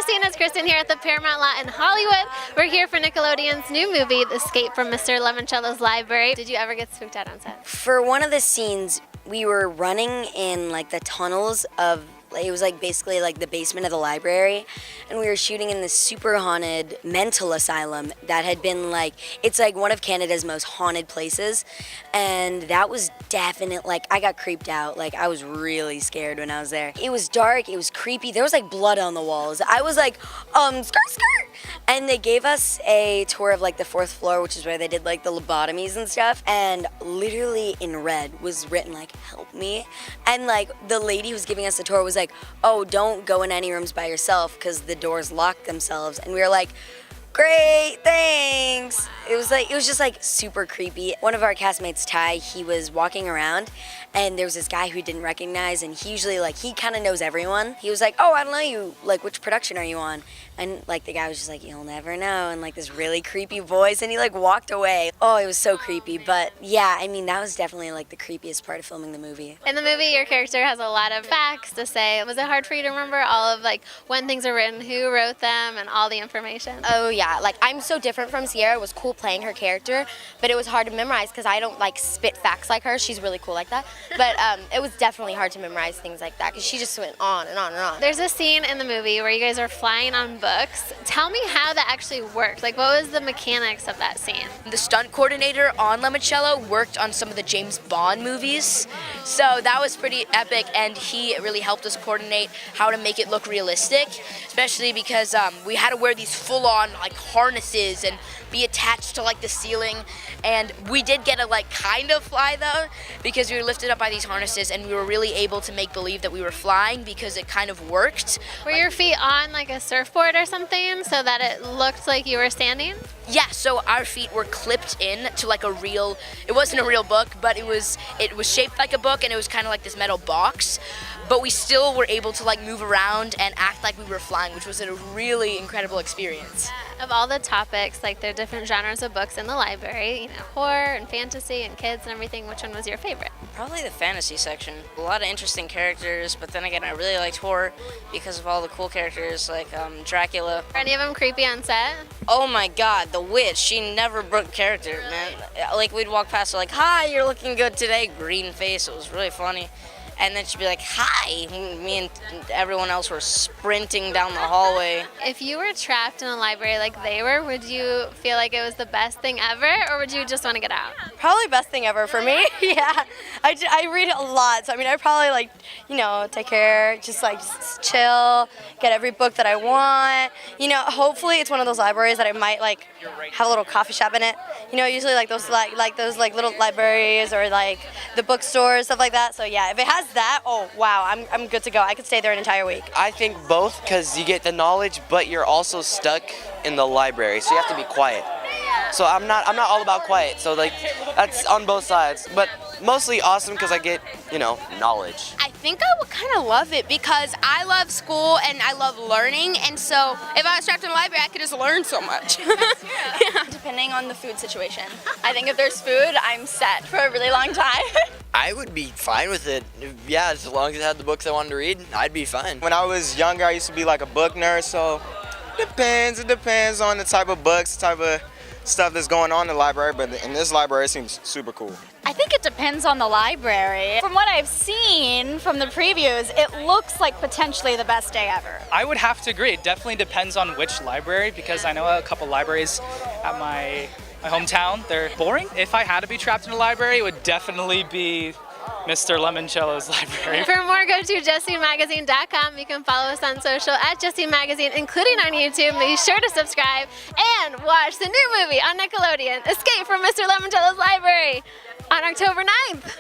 Justine, it's Kristen here at the Paramount lot in Hollywood. We're here for Nickelodeon's new movie, Escape from Mr. Lemoncello's Library. Did you ever get spooked out on set? For one of the scenes, we were running in like the tunnels of, it was like basically like the basement of the library, and we were shooting in this super haunted mental asylum that had been like, it's like one of Canada's most haunted places, and that was definitely, like, I got creeped out. Like, I was really scared when I was there. It was dark, it was creepy, there was like blood on the walls. I was like, skirt. And they gave us a tour of like the 4th floor, which is where they did like the lobotomies and stuff, and literally in red was written like, help me. And like the lady who was giving us the tour was like, oh, don't go in any rooms by yourself because the doors lock themselves. And we were like, great, thanks. It was just like super creepy. One of our castmates, Ty, he was walking around and there was this guy who he didn't recognize, and he usually like, he kind of knows everyone. He was like, oh, I don't know you, like, which production are you on? And like the guy was just like, you'll never know, and like this really creepy voice, and he like walked away. Oh, it was so creepy. But yeah, I mean, that was definitely like the creepiest part of filming the movie. In the movie, your character has a lot of facts to say. Was it hard for you to remember all of like when things are written, who wrote them, and all the information? Oh yeah, like I'm so different from Sierra. It was cool playing her character, but it was hard to memorize because I don't like spit facts like her. She's really cool like that. But it was definitely hard to memorize things like that because she just went on and on and on. There's a scene in the movie where you guys are flying on books. Tell me how that actually worked. Like, what was the mechanics of that scene? The stunt coordinator on Lemoncello worked on some of the James Bond movies, so that was pretty epic, and he really helped us coordinate how to make it look realistic, especially because we had to wear these full-on like harnesses and be attached to like the ceiling, and we did get to like kind of fly though because we were lifted up by these harnesses, and we were really able to make believe that we were flying because it kind of worked. Were your feet on like a surfboard or something so that it looked like you were standing? Yeah, so our feet were clipped in to like a real, it wasn't a real book, but it was shaped like a book, and it was kind of like this metal box, but we still were able to like move around and act like we were flying, which was a really incredible experience. Of all the topics, like there are different genres of books in the library, you know, horror and fantasy and kids and everything, which one was your favorite? Probably the fantasy section. A lot of interesting characters, but then again, I really liked horror because of all the cool characters like Dracula. Are any of them creepy on set? Oh my god, the witch, she never broke character, man. Like, we'd walk past her like, hi, you're looking good today, green face, it was really funny. And then she'd be like, hi. Me and everyone else were sprinting down the hallway. If you were trapped in a library like they were, would you feel like it was the best thing ever, or would you just want to get out? Probably best thing ever for me. Yeah, I read a lot, so I mean, I probably like, you know, take care, just chill, get every book that I want. You know, hopefully it's one of those libraries that I might like have a little coffee shop in it. You know, usually like those little libraries or like the bookstores, stuff like that. So yeah, if it has that, oh wow, I'm good to go. I could stay there an entire week. I think both, because you get the knowledge, but you're also stuck in the library, so you have to be quiet. So I'm not all about quiet. So like that's on both sides, but mostly awesome because I get, you know, knowledge. I think I would kind of love it because I love school and I love learning, and so if I was trapped in a library, I could just learn so much. Yeah. Depending on the food situation. I think if there's food, I'm set for a really long time. I would be fine with it. Yeah, as long as it had the books I wanted to read, I'd be fine. When I was younger, I used to be like a book nerd, so it depends on the type of books, the type of stuff that's going on in the library, but in this library it seems super cool. I think it depends on the library. From what I've seen from the previews, it looks like potentially the best day ever. I would have to agree. It definitely depends on which library, because I know a couple libraries at my hometown, they're boring. If I had to be trapped in a library, it would definitely be Mr. Lemoncello's library. For more, go to JustineMagazine.com. You can follow us on social at Justine Magazine, including on YouTube. Be sure to subscribe and watch the new movie on Nickelodeon, Escape from Mr. Lemoncello's Library, on October 9th.